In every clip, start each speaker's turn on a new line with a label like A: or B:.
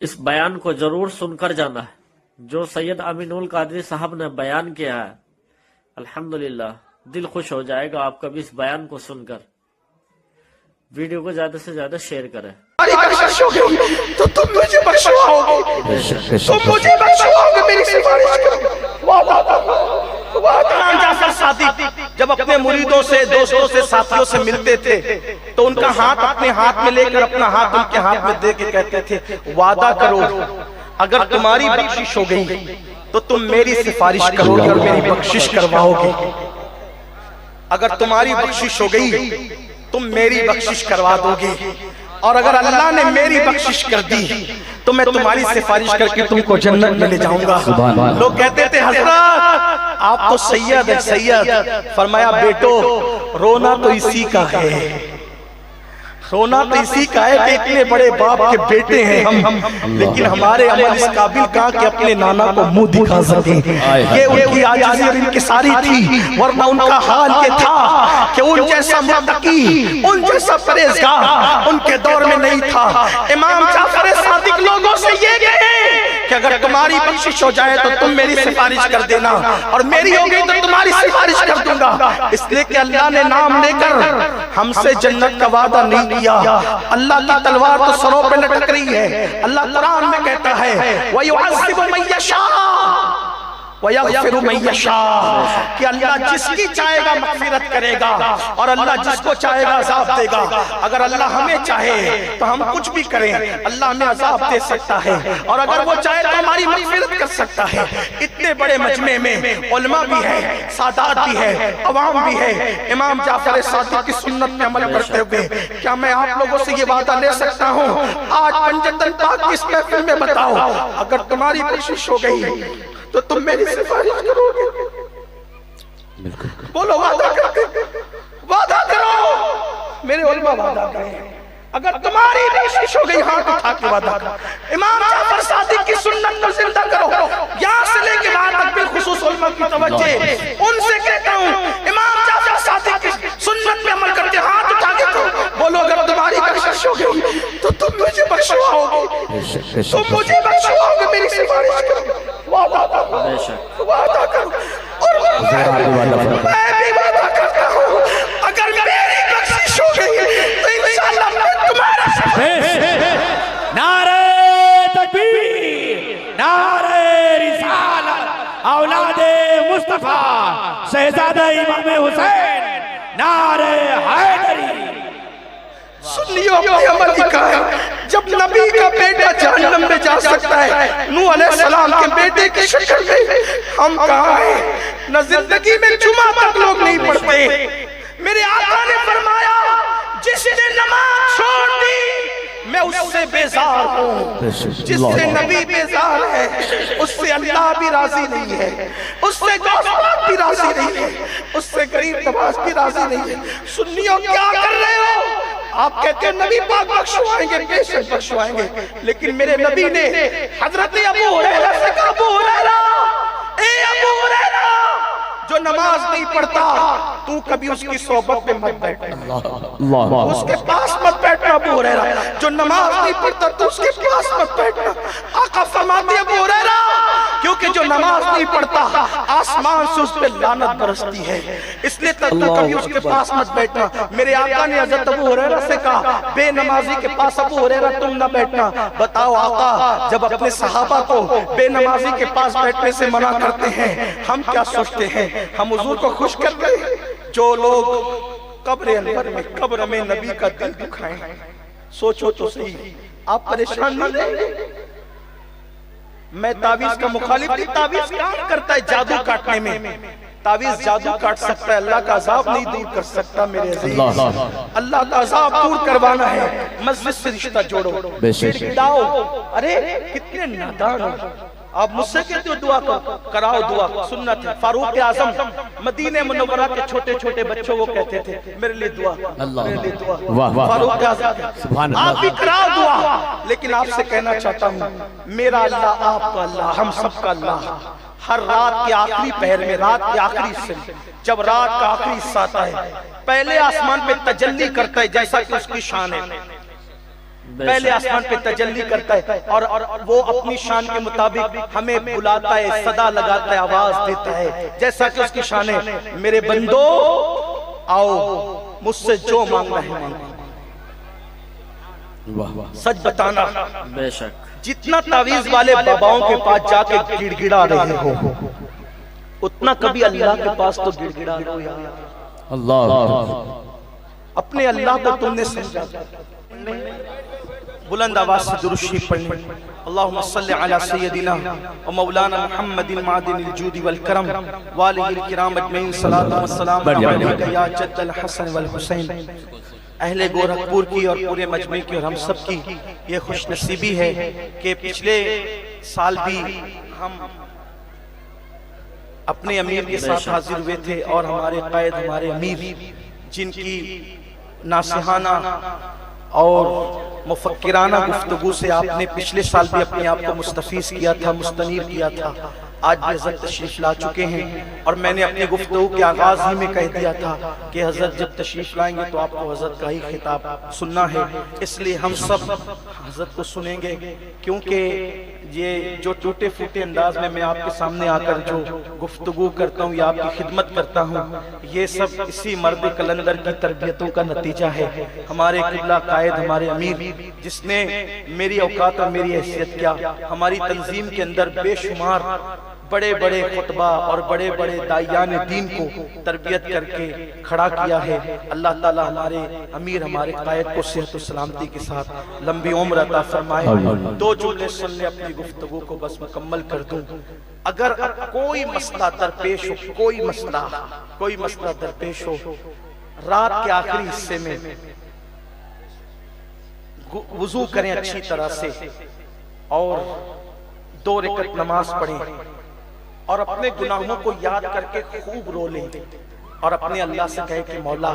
A: اس بیان کو ضرور سن کر جانا ہے جو سید امین القادری صاحب نے بیان کیا ہے. الحمدللہ دل خوش ہو جائے گا آپ کا بھی اس بیان کو سن کر. ویڈیو کو زیادہ سے زیادہ شیئر کریں.
B: تو تم مجھے بخشواؤ گے، تم مجھے بخشواؤ گے، میری سفارش کرو. امام جعفر صادق جب اپنے مریدوں سے، دوستوں سے، ساتھیوں سے ملتے تھے تو ان کا ہاتھ اپنے ہاتھ میں لے کر اپنا ہاتھ ان کے ہاتھ میں دے کے کہتے تھے وعدہ کرو اگر تمہاری بخشش ہو گئی تو تم میری سفارش کرو گے اور میری بخشش کرواؤ گے. اگر تمہاری بخشش ہو گئی تم میری بخشش کروا دو گے، اور اگر اللہ نے میری بخشش کر دی تو میں تمہاری سفارش کر کے تم کو جنت میں لے جاؤں گا. لوگ کہتے تھے حضرت آپ تو سید ہیں سید. فرمایا بیٹو رونا تو اسی کا ہے، رونا تو اسی کا ہے کہ اتنے بڑے باپ کے بیٹے ہیں ہم، لیکن ہمارے عمل اس قابل کہاں کہ اپنے نانا کو منہ دکھا سکیں. یہ ان کی عاجزی اور انکساری تھی، ورنہ ان کا حال یہ تھا کہ ان جیسا متقی، ان جیسا پرہیزگار ان کے دور میں نہیں تھا. امام جعفر صادق لوگوں سے یہ کہے کہ اگر تمہاری بخشش ہو جائے تو تم میری سفارش کر دینا، اور میری ہو گئی تو تمہاری سفارش کر دوں گا. اس لیے کہ اللہ نے نام لے کر ہم سے جنت کا وعدہ نہیں کیا. اللہ کی تلوار تو سروں پہ لٹک رہی ہے. اللہ قرآن میں کہتا ہے وَيُعَذِّبُ مَن يَشَاءُ وَيَغْفِرُ مَن يَشَاءُ کہ اللہ جس کی چاہے گا مغفرت کرے گا اور اللہ جس کو چاہے گا عذاب دے گا. اگر اللہ ہمیں چاہے تو ہم کچھ بھی کریں، اللہ ہمیں عذاب دے سکتا ہے، اور اگر وہ چاہے تو ہماری مغفرت کر سکتا ہے. اتنے بڑے مجمع میں علماء بھی ہے، سادات بھی ہے، عوام بھی ہے. امام جعفر صادق کی سنت میں عمل کرتے ہوئے کیا میں آپ لوگوں سے یہ وعدہ لے سکتا ہوں آج پنجتن پاک کی اس محفل میں بتاؤ اگر تمہاری بخشش ہو گئی تو تم میری سفارش کرو گے؟ بولو وعدہ کرو، وعدہ کرو. میرے علماء وعدہ کریں اگر تمہاری بخشش ہو گئی ہاتھ اٹھا کے وعدہ کرو. امام جعفر صادق کی سنت کو زندہ کرو. یہاں سے لے کے وہاں تک بالخصوص علماء کی توجہ ان سے کہتا ہوں امام جعفر صادق کی سنت میں عمل کرتے ہاتھ اٹھا کے کرو. بولو اگر تمہاری بخشش ہو گئی تو تم مجھے بخشواؤ گے، تم مجھے بخشواؤ گے، میری سفارش کرو. وعدہ کرو، وعدہ کرو. اور میں بھی وعدہ کرتا ہوں اگر میری بخشش ہو گئی تو انشاءاللہ میں تمہارا.
C: نعرہ تکبیر، نعرہ رسالت، اولاد مصطفیٰ شہزادہ امام حسین، نعرہ حیدری.
B: سنیوں کی عمل دکھا ہے جب نبی کا بیٹا جہنم میں جا سکتا ہے. نوح علیہ السلام کے بیٹے کی شکل میں ہم کہاں ہیں؟ نہ زندگی میں جمعہ تک لوگ نہیں پڑھتے. میرے آقا نے فرمایا جس نے نماز چھوڑ دی میں اس سے بیزار ہوں. جس سے نبی بیزار ہے اس سے اللہ بھی راضی نہیں ہے، اس سے غوث پاک بھی راضی نہیں ہے، اس سے غریب نواز بھی راضی نہیں ہے. سنیوں کیا کر رہے ہو؟ آپ کہتے ہیں نبی پاک بخشوائیں گے، بے شک بخشوائیں گے، لیکن میرے نبی نے حضرت ابو ہریرہ سے کہا ابو ہریرہ، اے ابو ہریرہ جو نماز نہیں پڑھتا تو کبھی اس کی صحبت میں مت بیٹھنا، اس کے پاس مت بیٹھنا. ابو ہریرہ جو نماز نہیں پڑھتا تو اس کے پاس مت بیٹھنا. آقا فرماتے ابو ہریرہ کیونکہ جو نماز نہیں پڑھتا آسمان سے اس پہ لعنت برستی ہے، اس لیے تو کبھی اس کے پاس مت بیٹھنا. میرے آقا نے حضرت ابو ہریرہ سے کہا بے نمازی کے پاس ابو ہریرہ تم نہ بیٹھنا. بتاؤ آقا جب اپنے صحابہ کو بے نمازی کے پاس بیٹھنے سے منع کرتے ہیں ہم کیا سوچتے ہیں؟ ہم حضور کو خوش کر گئے. جو لوگ قبر انور میں، قبر میں نبی کا دل دکھائیں، سوچو تو صحیح آپ پریشان نہ رہیں گے. میں تعویذ کا مخالف نہیں، تعویذ کام کرتا ہے جادو کاٹنے میں. تعویذ جادو کاٹ سکتا ہے، اللہ کا عذاب نہیں دور کر سکتا. میرے عزیز اللہ کا عذاب دور کروانا ہے مسجد سے رشتہ جوڑو، پیڑ گڑاؤ. ارے کتنے نادان ہو آپ مجھ سے کہتے ہو دعا کراؤ. دعا سنت ہے. فاروق اعظم مدینہ منورہ کے چھوٹے چھوٹے بچوں کو کہتے تھے میرے لیے دعا، میرے لیے دعا. فاروق اعظم آپ بھی کراؤ دعا، لیکن آپ سے کہنا چاہتا ہوں میرا اللہ آپ کا اللہ ہم سب کا اللہ. ہر رات کے آخری پہر میں، رات کے آخری حصے میں جب رات کا آخری حصہ آتا ہے پہلے آسمان پہ تجلی کرتا ہے جیسا کہ اس کی شان ہے. پہلے آسمان پہ تجلی کرتا ہے اور وہ اپنی شان کے مطابق ہمیں بلاتا ہے، صدا لگاتا ہے، آواز دیتا ہے جیسا کہ اس کی شان ہے۔ میرے بندو آؤ مجھ سے جو مانگنا ہے مانگو، سچ بتانا۔
A: بے شک
B: جتنا تعویذ والے باباؤں کے پاس جا کے گڑ گڑا رہے ہو، اتنا کبھی اللہ کے پاس تو گڑ گڑا لو یار۔
C: اللہ
B: اپنے اللہ کو تم نے سمجھا، بلند آواز سے درود شریف پڑھیں۔ اللہم صلی علی سیدنا و مولانا محمد معدن الجود والکرم والہ الکرام اجمعین، صلاۃ و سلام علیک یا جد الحسن والحسین۔ اہل گورکھپور کی اور پورے مجمع کی اور ہم سب کی یہ خوش نصیبی ہے کہ پچھلے سال بھی ہم اپنے امیر کے ساتھ حاضر ہوئے تھے، اور ہمارے قائد، ہمارے امیر، جن کی ناصحانہ اور مفکرانہ گفتگو سے آپ نے پچھلے سال بھی اپنے آپ کو مستفیض کیا تھا، مستنیر کیا تھا، آج بھی حضرت تشریف لا چکے ہیں۔ اور میں نے اپنی گفتگو کے آغاز ہی میں کہہ دیا تھا کہ حضرت جب تشریف لائیں گے تو آپ کو حضرت کا ہی خطاب سننا ہے، اس لیے ہم سب حضرت کو سنیں گے، کیونکہ یہ جو ٹوٹے پھوٹے انداز میں آپ کے سامنے آ کر جو گفتگو کرتا ہوں یا آپ کی خدمت کرتا ہوں، یہ سب اسی مرد کلندر کی تربیتوں کا نتیجہ ہے۔ ہمارے قبلہ قائد، ہمارے امیر، جس نے میری اوقات اور میری حیثیت کیا، ہماری تنظیم کے اندر بے شمار بڑے بڑے خطبہ اور بڑے بڑے داعیان دین کو تربیت کر کے کھڑا کیا ہے۔ اللہ تعالی ہمارے امیر، ہمارے قائد کو صحت و سلامتی کے ساتھ لمبی عمر عطا فرمائے۔ دو جملے سن لے اپنی گفتگو کو بس مکمل کر دوں۔ اگر کوئی مسئلہ درپیش ہو، کوئی مسئلہ درپیش ہو، رات کے آخری حصے میں وضو کریں اچھی طرح سے، اور 2 رکعت نماز پڑھیں، اور اپنے گناہوں کو یاد کر کے خوب رو لیں، اور اپنے اللہ سے کہے کہ مولا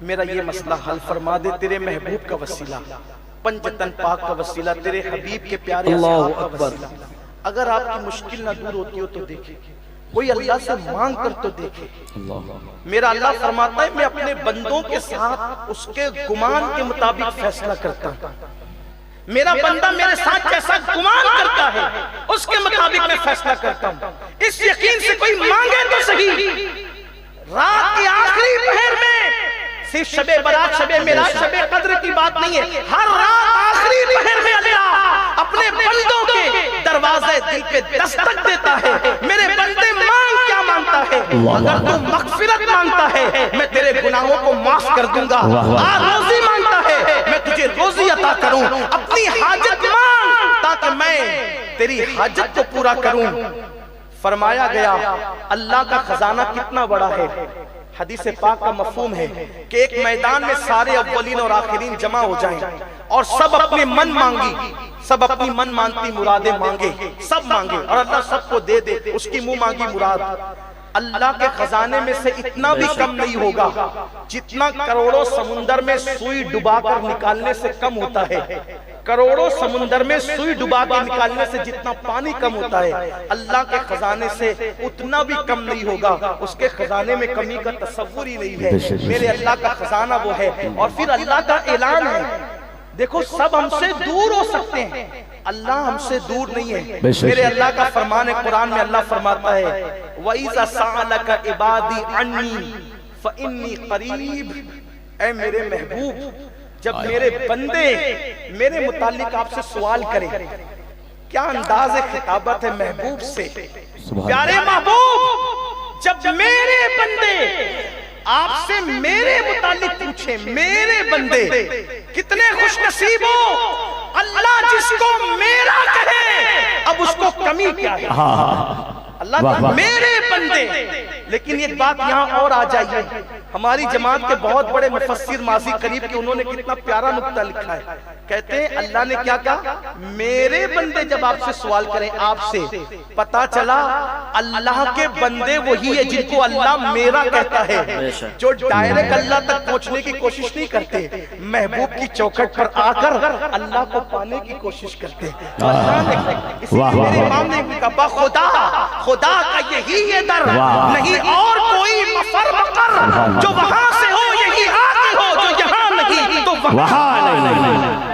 B: میرا یہ مسئلہ حل فرما دے، تیرے محبوب کا وسیلہ، پنجتن پاک کا وسیلہ، تیرے حبیب کے پیارے اصحاب کا وسیلہ۔ اگر آپ کی مشکل نہ دور ہوتی ہو تو دیکھیں، کوئی اللہ سے مانگ کر تو دیکھے۔ میرا اللہ فرماتا ہے میں اپنے بندوں کے ساتھ اس کے گمان کے مطابق فیصلہ کرتا ہوں، میرا بندہ میرے ساتھ جیسا گمان کرتا ہے اس کے مطابق میں فیصلہ کرتا ہوں۔ اس یقین سے کوئی مانگے تو صحیح، رات کی آخری پہر میں، صرف شب برات، شب معراج، شب قدر کی بات نہیں ہے، ہر رات آخری پہر میں اللہ اپنے بندوں کے دروازے دل پہ دستک دیتا ہے۔ میرے بندے مانگ کیا مانگتا ہے؟ اگر تو مغفرت مانگتا ہے میں تیرے گناہوں کو معاف کر دوں گا، روزی مانگتا ہے میں تجھے روزی عطا کروں، اپنی حاجت مانگ تاکہ میں تیری حاجت کو پورا کروں۔ فرمایا گیا اللہ کا خزانہ کتنا بڑا ہے، حدیث پاک کا مفہوم ہے کہ ایک میدان میں سارے اولین اور آخرین جمع ہو جائیں، اور سب اپنے من مانگی، سب اپنی من مانتی مرادیں مانگے، سب مانگے، اور اللہ سب کو دے دے اس کی منہ مانگی مراد۔ اللہ کے خزانے میں سے اتنا بھی کم نہیں ہوگا جتنا کروڑوں سمندر میں سوئی ڈبا کر نکالنے سے کم ہوتا ہے۔ کروڑوں سمندر میں سوئی ڈبا کر نکالنے سے جتنا پانی کم ہوتا ہے، اللہ کے خزانے سے اتنا بھی کم نہیں ہوگا۔ اس کے خزانے میں کمی کا تصور ہی نہیں ہے۔ میرے اللہ کا خزانہ وہ ہے، اور پھر اللہ کا اعلان ہے، دیکھو سب ہم سے دور ہو سکتے ہیں، اللہ ہم سے دور نہیں ہے۔ میرے اللہ کا فرمان ہے، قرآن میں اللہ فرماتا ہے وَإِذَا سَأَلَكَ عِبَادِي عَنِّي فَإِنِّي قَرِيبٌ۔ اے میرے محبوب، جب میرے بندے میرے متعلق آپ سے سوال کریں، کیا انداز خطابت ہے محبوب سے، پیارے محبوب، جب میرے بندے آپ سے میرے متعلق پوچھیں، میرے بندے کتنے خوش نصیب ہو، اللہ جس کو میرا کہے اب اس کو کمی کیا ہے، اللہ میرے بندے۔ لیکن ایک بات یہاں اور آ جائیے، ہماری جماعت کے بہت بڑے مفسر ماضی قریب کے، انہوں نے کتنا پیارا نقطہ لکھا ہے، کہتے ہیں اللہ نے کیا کہا، میرے بندے جب آپ سے سوال کریں، آپ سے پتا چلا اللہ کے بندے وہی ہے جن کو اللہ میرا کہتا ہے، جو ڈائریکٹ اللہ تک پہنچنے کی کوشش نہیں کرتے، محبوب کی چوکھٹ پر آ کر اللہ کو پانے کی کوشش کرتے۔ اسی لیے میرے امام نے کہا خدا کا یہی ہے در، نہیں اور کوئی مفر مقر، جو وہاں سے ہو یہی آگے ہو، جو یہاں نہیں تو وہاں نہیں۔